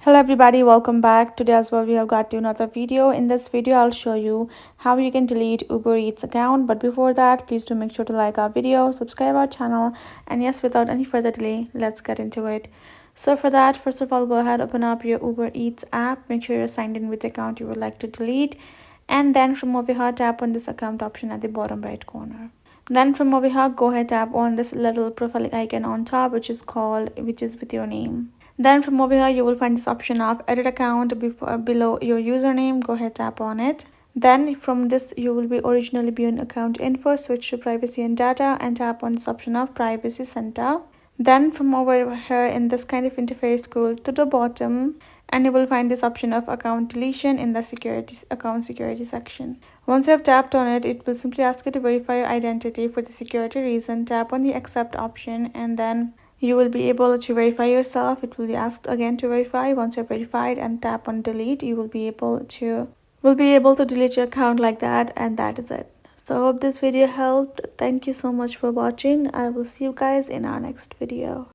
Hello everybody, welcome back. Today as well we have got to another video. In this video I'll show you how you can delete Uber Eats account, but before that please do make sure to like our video, subscribe our channel, and yes, without any further delay, let's get into it. So for that, first of all, go ahead, open up your Uber Eats app, make sure you're signed in with the account you would like to delete, and then from over here tap on this account option at the bottom right corner. Then from over here, go ahead, tap on this little profile icon on top, which is with your name. Then from over here, you will find this option of edit account below your username. Go ahead, tap on it. Then from this, you will be originally be on account info, switch to privacy and data, and tap on this option of privacy center. Then from over here in this kind of interface, scroll to the bottom and you will find this option of account deletion in the account security section. Once you have tapped on it, it will simply ask you to verify your identity. For the security reason, tap on the accept option and then you will be able to verify yourself. It will be asked again to verify. Once you're verified and tap on delete, you will be able to delete your account like that, and that is it. So I hope this video helped. Thank you so much for watching. I will see you guys in our next video.